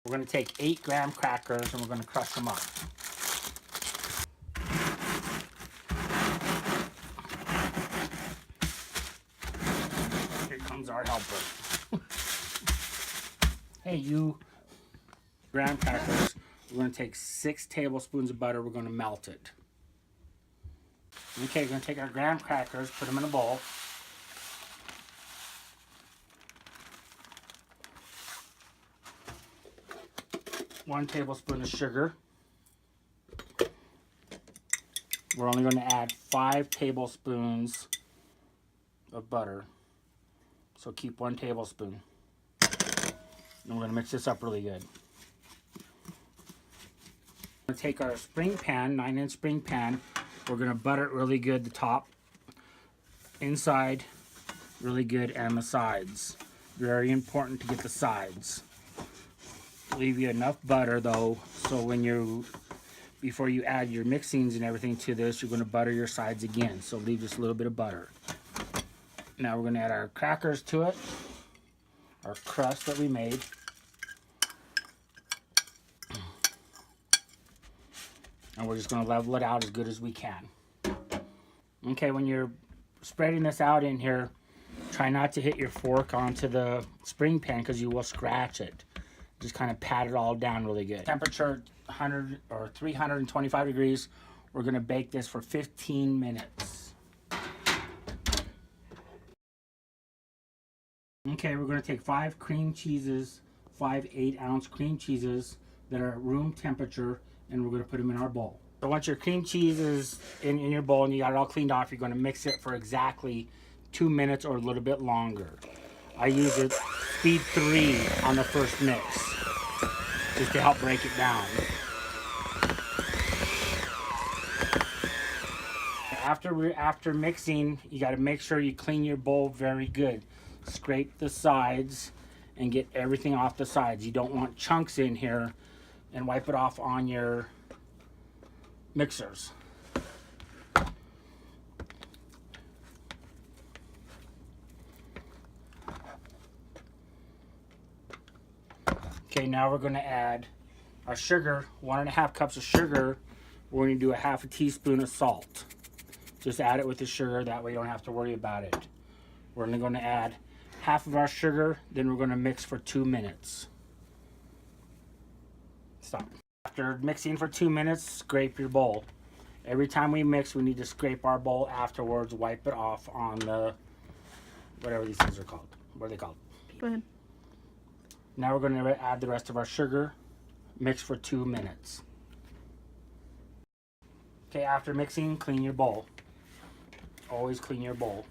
We're going to take 8-gram crackers and we're going to crush them up. Here comes our helper. Hey, you graham crackers. We're going to take 6 tablespoons of butter. We're going to melt it. Okay, we're going to take our graham crackers, put them in a bowl. One tablespoon of sugar. We're only going to add 5 tablespoons of butter. So keep 1 tablespoon. And we're going to mix this up really good. We're going to take our spring pan, 9-inch spring pan. We're going to butter it really good, the top, inside, really good, and the sides. Very important to get the sides. Leave you enough butter though, so before you add your mixings and everything to this, you're going to butter your sides again. So leave just a little bit of butter. Now we're going to add our crackers to it, our crust that we made. And we're just going to level it out as good as we can. Okay, when you're spreading this out in here, try not to hit your fork onto the spring pan because you will scratch it. Just kind of pat it all down really good. Temperature 100 or 325 degrees. We're going to bake this for 15 minutes. Okay, we're going to take 5 cream cheeses, 5 8-ounce cream cheeses that are at room temperature, and we're going to put them in our bowl. So once your cream cheese is in your bowl and you got it all cleaned off, you're going to mix it for exactly 2 minutes or a little bit longer. I use it speed 3 on the first mix, just to help break it down. After mixing, you got to make sure you clean your bowl very good. Scrape the sides and get everything off the sides. You don't want chunks in here, and wipe it off on your mixers. Okay, now we're going to add our sugar, 1.5 cups of sugar. We're going to do a 1/2 teaspoon of salt. Just add it with the sugar, that way you don't have to worry about it. We're only going to add half of our sugar, then we're going to mix for 2 minutes. Stop. After mixing for 2 minutes, scrape your bowl. Every time we mix, we need to scrape our bowl afterwards, wipe it off on the, whatever these things are called. What are they called? Go ahead. Now we're going to add the rest of our sugar. Mix for 2 minutes. Okay, after mixing, clean your bowl. Always clean your bowl.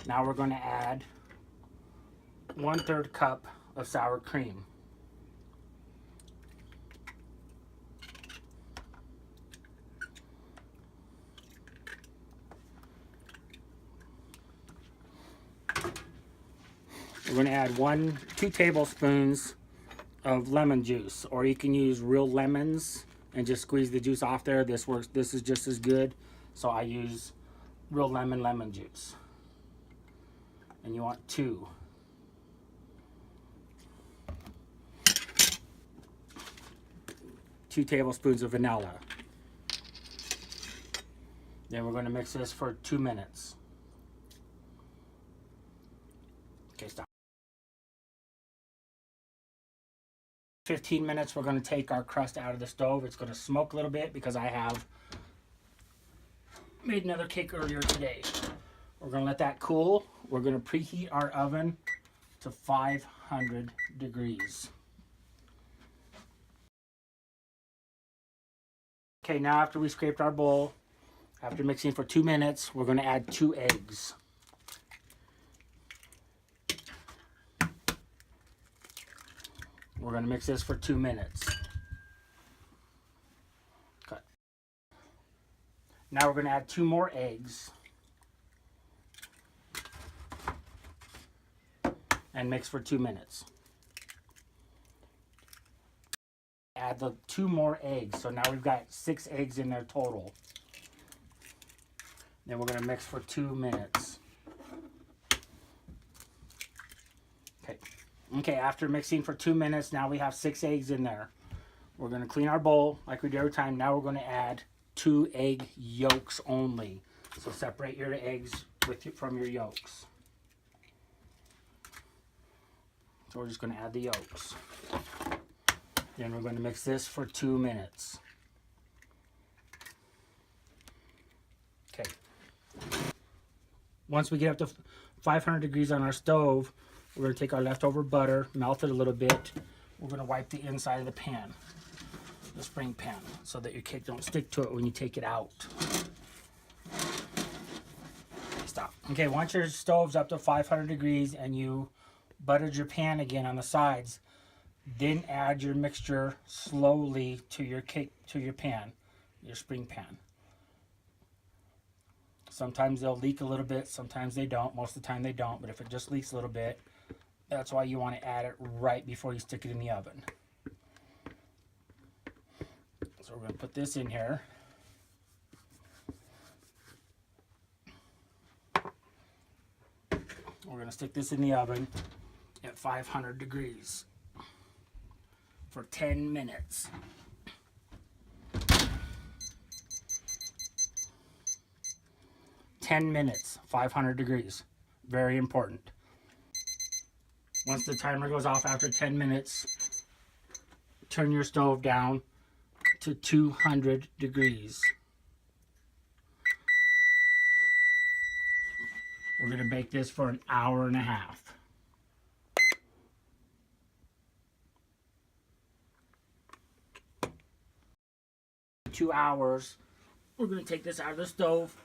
Now we're going to add 1/3 cup of sour cream. We're going to add 2 tablespoons of lemon juice, or you can use real lemons and just squeeze the juice off there. This works. This is just as good. So I use real lemon juice. And you want 2. Two tablespoons of vanilla. Then we're going to mix this for 2 minutes. Okay, stop. 15 minutes, we're going to take our crust out of the stove. It's going to smoke a little bit because I have made another cake earlier today. We're going to let that cool. We're going to preheat our oven to 500 degrees. Okay, now after we scraped our bowl, after mixing for 2 minutes, we're going to add 2 eggs. We're going to mix this for 2 minutes. Cut. Now we're going to add 2 more eggs. And mix for 2 minutes. Add the 2 more eggs. So now we've got 6 eggs in there total. Then we're going to mix for 2 minutes. Okay, after mixing for 2 minutes, now we have 6 eggs in there. We're going to clean our bowl like we do every time. Now we're going to add 2 egg yolks only. So separate your eggs from your yolks. So we're just going to add the yolks. Then we're going to mix this for 2 minutes. Okay. Once we get up to 500 degrees on our stove, we're going to take our leftover butter, melt it a little bit. We're going to wipe the inside of the pan, the spring pan, so that your cake don't stick to it when you take it out. Stop. Okay, once your stove's up to 500 degrees and you buttered your pan again on the sides, then add your mixture slowly to your pan, your spring pan. Sometimes they'll leak a little bit, sometimes they don't. Most of the time they don't, but if it just leaks a little bit, that's why you want to add it right before you stick it in the oven. So we're going to put this in here. We're going to stick this in the oven at 500 degrees for 10 minutes. "10 minutes, 500 degrees. Very important. Once the timer goes off after 10 minutes, turn your stove down to 200 degrees. We're going to bake this for an hour and a half. For 2 hours, we're going to take this out of the stove.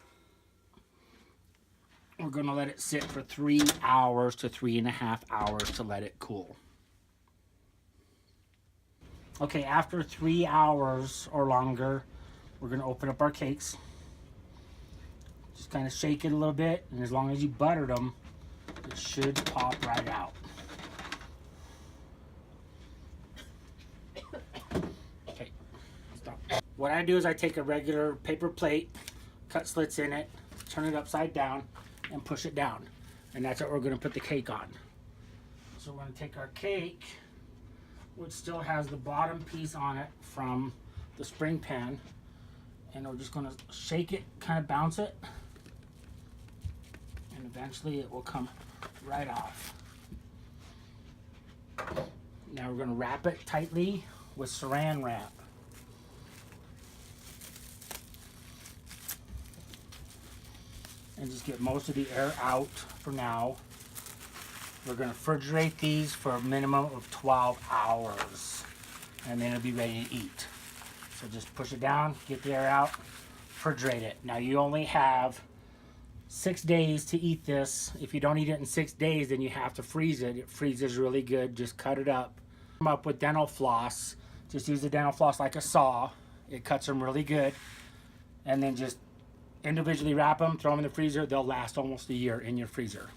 We're going to let it sit for 3 hours to 3.5 hours to let it cool. Okay, after 3 hours or longer, we're going to open up our cakes. Just kind of shake it a little bit, and as long as you buttered them, it should pop right out. Okay, stop. What I do is I take a regular paper plate, cut slits in it, turn it upside down, and push it down. And that's what we're going to put the cake on. So we're going to take our cake, which still has the bottom piece on it from the spring pan, and we're just going to shake it, kind of bounce it, and eventually it will come right off. Now we're going to wrap it tightly with saran wrap. And just get most of the air out for now. We're going to refrigerate these for a minimum of 12 hours. And then it'll be ready to eat. So just push it down, get the air out, refrigerate it. Now you only have 6 days to eat this. If you don't eat it in 6 days, then you have to freeze it. It freezes really good. Just cut it up. Come up with dental floss. Just use the dental floss like a saw. It cuts them really good. And then just individually wrap them, throw them in the freezer. They'll last almost a year in your freezer.